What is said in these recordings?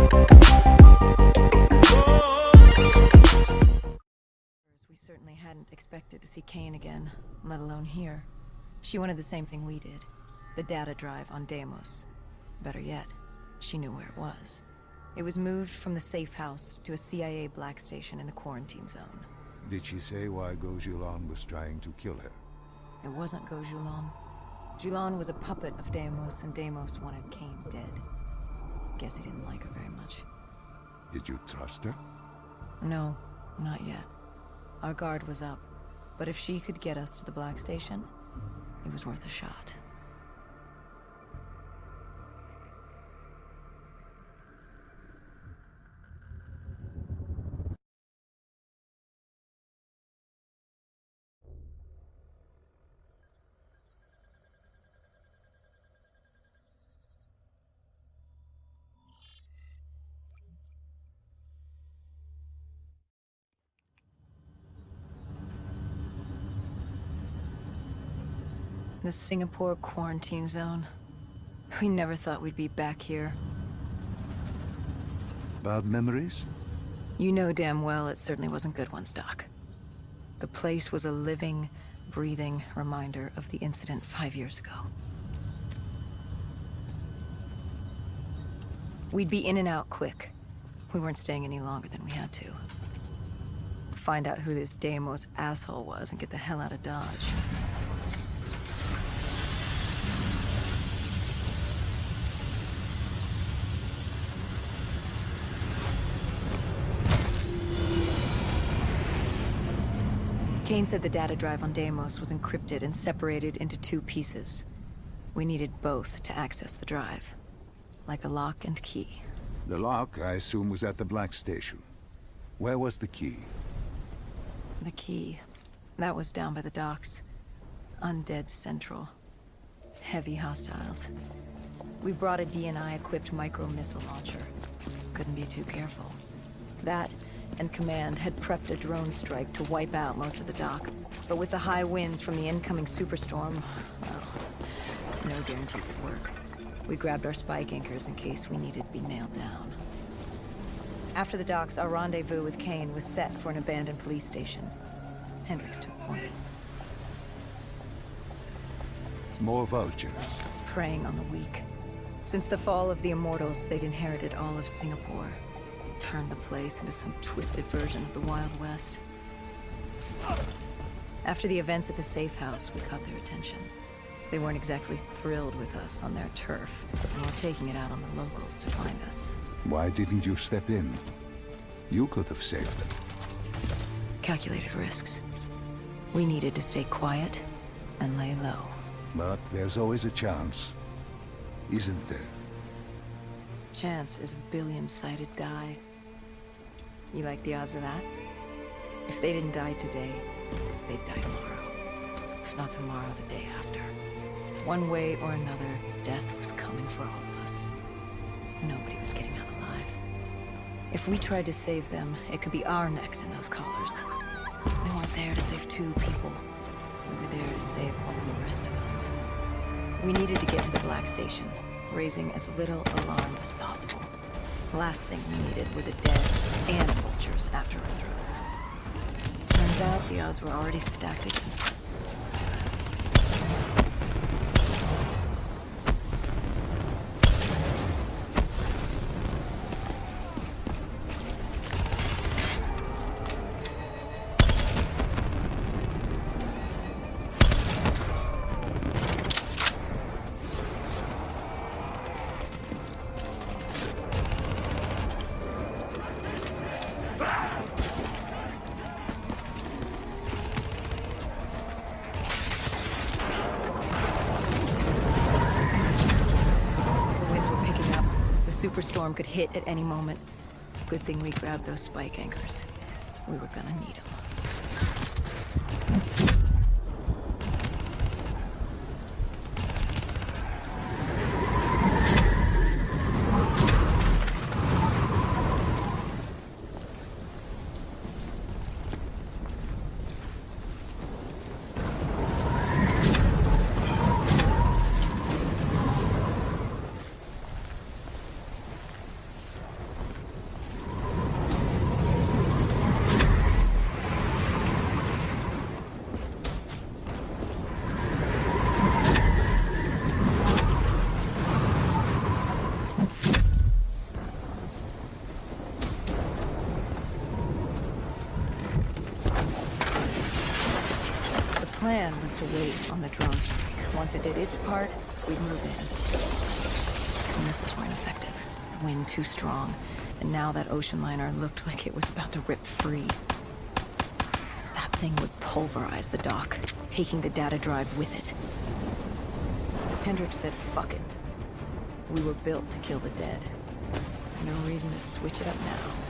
We certainly hadn't expected to see Kane again, let alone here. She wanted the same thing we did. The data drive on Deimos. Better yet, she knew where it was. It was moved from the safe house to a CIA black station in the quarantine zone. Did she say why Gojulan was trying to kill her? It wasn't Gojulan. Julan was a puppet of Deimos, and Deimos wanted Kane dead. Guess he didn't like her very much. Did you trust her? No, not yet. Our guard was up, but if she could get us to the black station, it was worth a shot. The Singapore quarantine zone. We never thought we'd be back here. Bad memories? You know damn well it certainly wasn't good ones, Doc. The place was a living, breathing reminder of the incident 5 years ago. We'd be in and out quick. We weren't staying any longer than we had to. Find out who this Deimos asshole was and get the hell out of Dodge. Kane said the data drive on Deimos was encrypted and separated into 2 pieces. We needed both to access the drive. Like a lock and key. The lock, I assume, was at the black station. Where was the key? The key. That was down by the docks. Undead Central. Heavy hostiles. We brought a DNI-equipped micro-missile launcher. Couldn't be too careful. That and Command had prepped a drone strike to wipe out most of the dock. But with the high winds from the incoming superstorm, well, no guarantees of work. We grabbed our spike anchors in case we needed to be nailed down. After the docks, our rendezvous with Kane was set for an abandoned police station. Hendricks took point. More vultures. Preying on the weak. Since the fall of the Immortals, they'd inherited all of Singapore. Turned the place into some twisted version of the Wild West. After the events at the safe house, we caught their attention. They weren't exactly thrilled with us on their turf, and were taking it out on the locals to find us. Why didn't you step in? You could have saved them. Calculated risks. We needed to stay quiet and lay low. But there's always a chance, isn't there? Chance is a billion-sided die. You like the odds of that? If they didn't die today, they'd die tomorrow. If not tomorrow, the day after. One way or another, death was coming for all of us. Nobody was getting out alive. If we tried to save them, it could be our necks in those collars. We weren't there to save 2 people. We were there to save all the rest of us. We needed to get to the black station, raising as little alarm as possible. The last thing we needed were the dead and vultures after our throats. Turns out the odds were already stacked against us. Superstorm could hit at any moment. Good thing we grabbed those spike anchors. We were gonna need them. plan was to wait on the drone strike. Once it did its part, we'd move in. The missiles weren't effective. Wind too strong. And now that ocean liner looked like it was about to rip free. That thing would pulverize the dock, taking the data drive with it. Hendricks said, fuck it. We were built to kill the dead. No reason to switch it up now.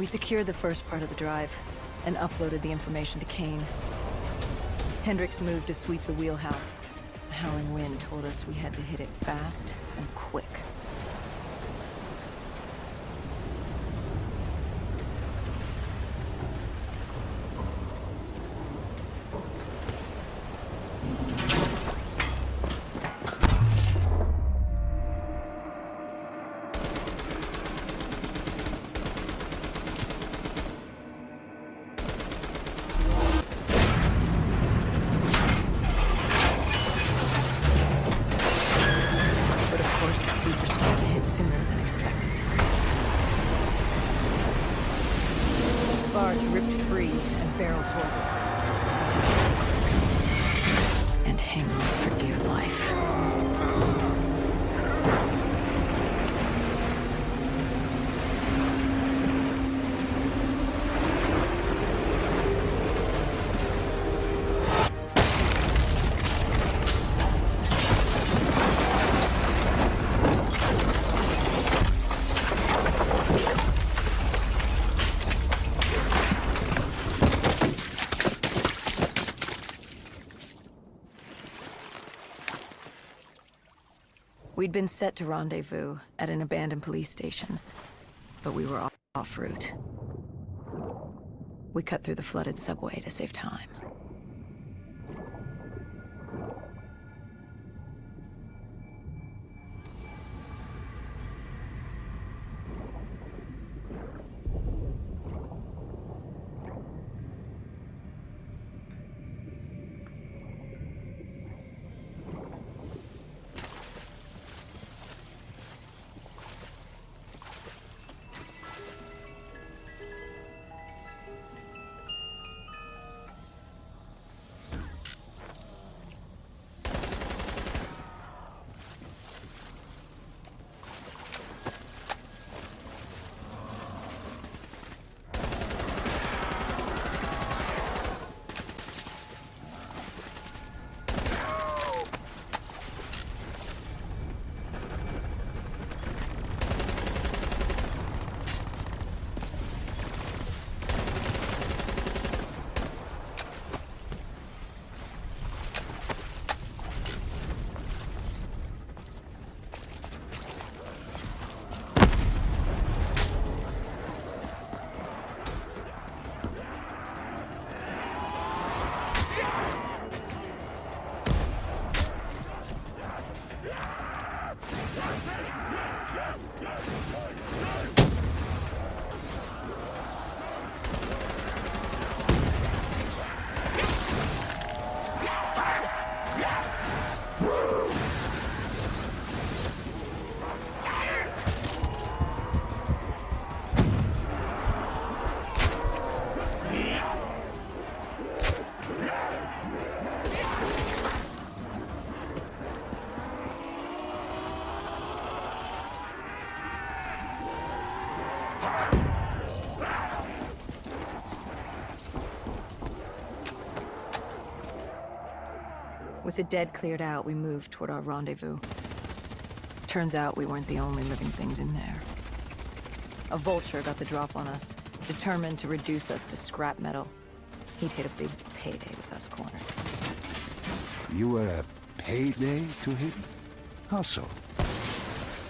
We secured the first part of the drive and uploaded the information to Kane. Hendricks moved to sweep the wheelhouse. The howling wind told us we had to hit it fast and quick. charge ripped free and barreled towards us. And hang on for dear life. We'd been set to rendezvous at an abandoned police station, but we were off route. We cut through the flooded subway to save time. With the dead cleared out, we moved toward our rendezvous. Turns out we weren't the only living things in there. A vulture got the drop on us, determined to reduce us to scrap metal. He'd hit a big payday with us cornered. You were a payday to him? How so?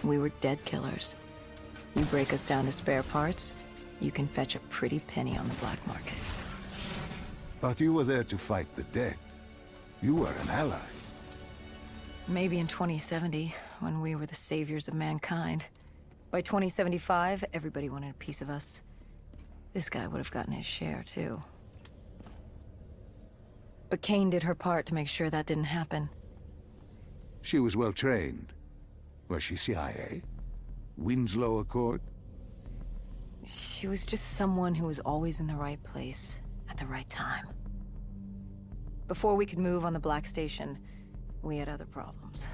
We were dead killers. You break us down to spare parts, you can fetch a pretty penny on the black market. Thought you were there to fight the dead. You were an ally. Maybe in 2070, when we were the saviors of mankind. By 2075, everybody wanted a piece of us. This guy would have gotten his share, too. But Kane did her part to make sure that didn't happen. She was well trained. Was she CIA? Winslow Accord? She was just someone who was always in the right place at the right time. Before we could move on the Black Station, we had other problems.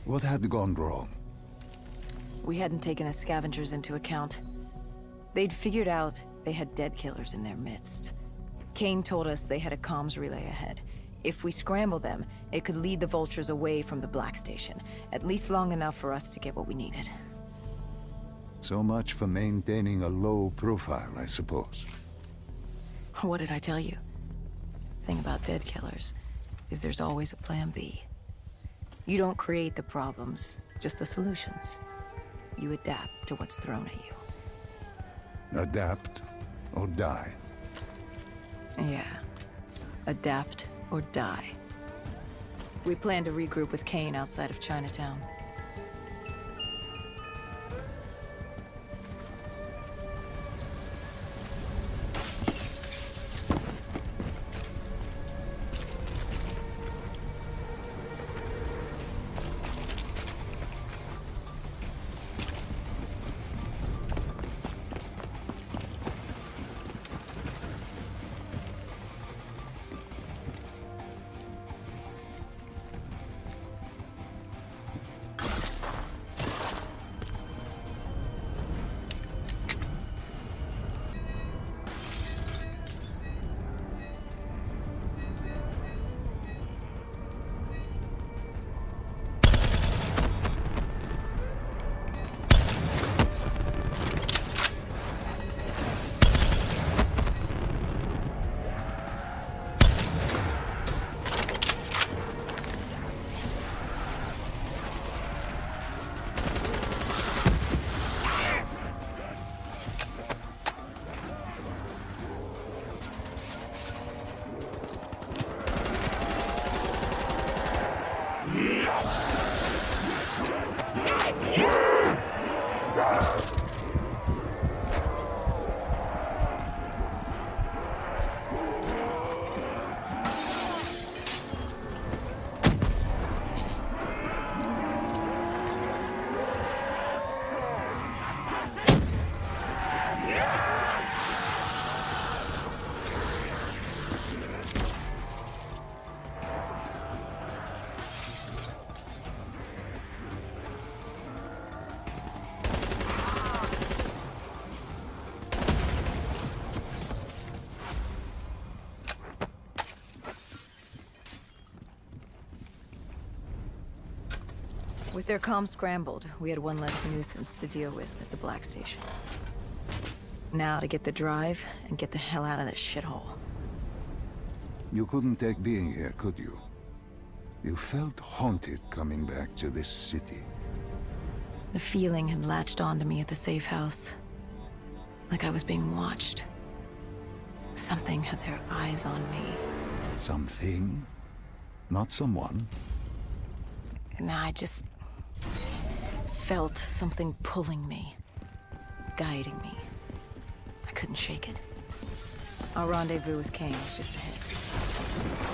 What had gone wrong? We hadn't taken the scavengers into account. They'd figured out they had dead killers in their midst. Kane told us they had a comms relay ahead. If we scramble them, it could lead the vultures away from the Black Station, at least long enough for us to get what we needed. So much for maintaining a low profile, I suppose. What did I tell you? Thing about dead killers is there's always a plan B. You don't create the problems, just the solutions. You adapt to what's thrown at you. Adapt or die. Yeah. Adapt or die. We plan to regroup with Kane outside of Chinatown. With their comms scrambled, we had one less nuisance to deal with at the Black Station. Now to get the drive and get the hell out of this shithole. You couldn't take being here, could you? You felt haunted coming back to this city. The feeling had latched onto me at the safe house. Like I was being watched. Something had their eyes on me. Something? Not someone? And I just felt something pulling me, guiding me. I couldn't shake it. Our rendezvous with Kane was just ahead.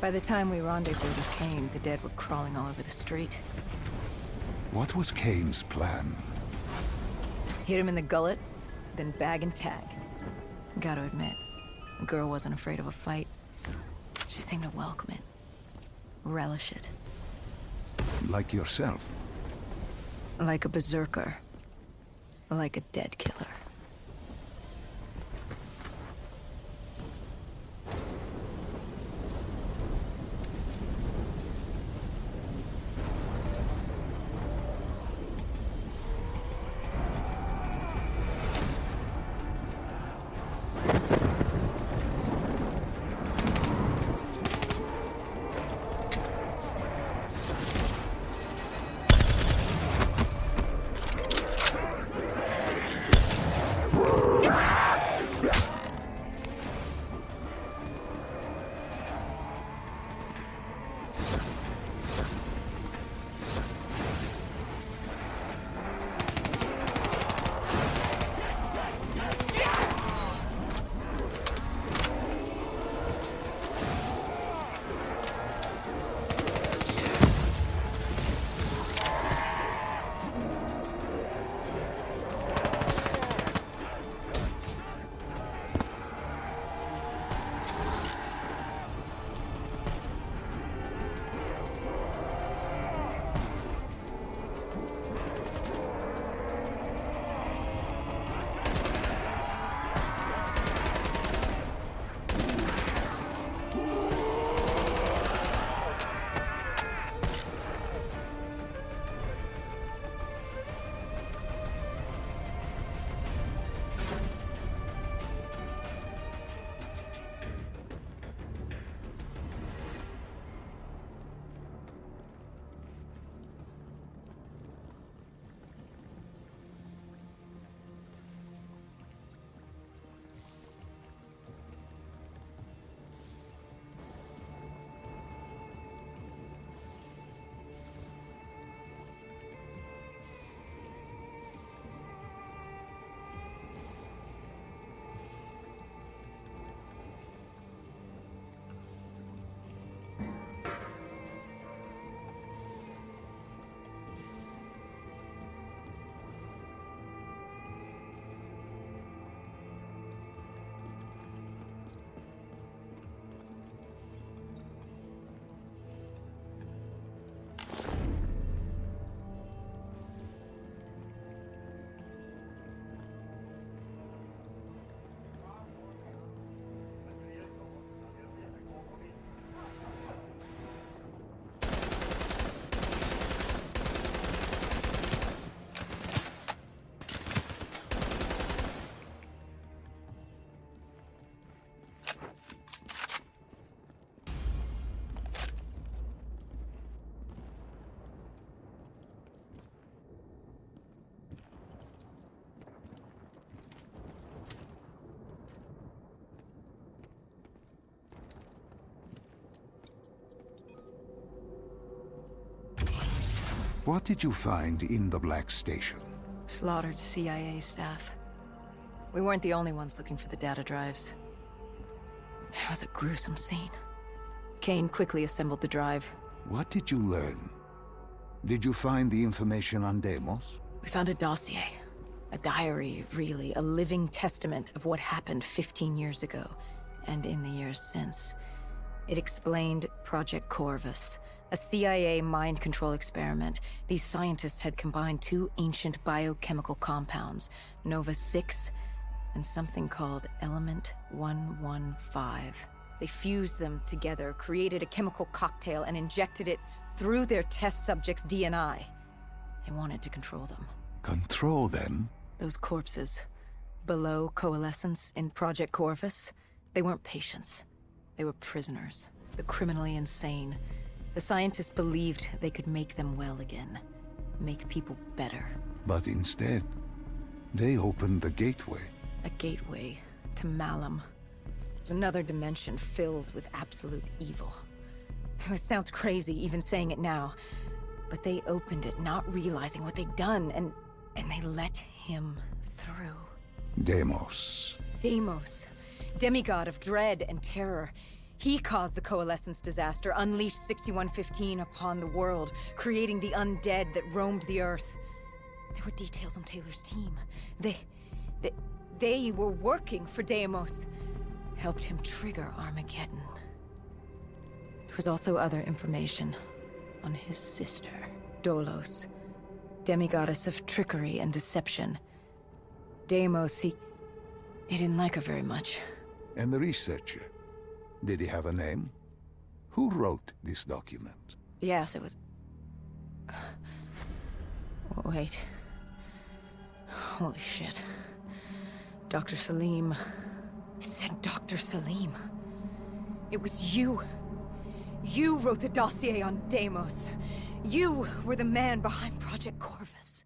By the time we rendezvoused with Kane, the dead were crawling all over the street. What was Kane's plan? Hit him in the gullet, then bag and tag. Gotta admit, the girl wasn't afraid of a fight. She seemed to welcome it, relish it. Like yourself? Like a berserker. Like a dead killer. What did you find in the Black Station? Slaughtered CIA staff. We weren't the only ones looking for the data drives. It was a gruesome scene. Kane quickly assembled the drive. What did you learn? Did you find the information on Deimos? We found a dossier. A diary, really. A living testament of what happened 15 years ago, and in the years since. It explained Project Corvus, a CIA mind control experiment. These scientists had combined two ancient biochemical compounds, Nova-6 and something called Element 115. They fused them together, created a chemical cocktail, and injected it through their test subjects' DNI. They wanted to control them. Control them? Those corpses, below coalescence in Project Corvus, they weren't patients. They were prisoners, the criminally insane. The scientists believed they could make them well again, make people better. But instead, they opened the gateway. A gateway to Malum. It's another dimension filled with absolute evil. It sounds crazy even saying it now, but they opened it not realizing what they'd done, and they let him through. Deimos. Deimos, demigod of dread and terror. He caused the coalescence disaster, unleashed 6115 upon the world, creating the undead that roamed the earth. There were details on Taylor's team. They were working for Deimos. Helped him trigger Armageddon. There was also other information on his sister, Dolos, demigoddess of trickery and deception. Deimos, he didn't like her very much. And the researcher? Did he have a name? Who wrote this document? Yes, it was... Wait. Holy shit. Dr. Salim. It said Dr. Salim. It was you. You wrote the dossier on Deimos. You were the man behind Project Corvus.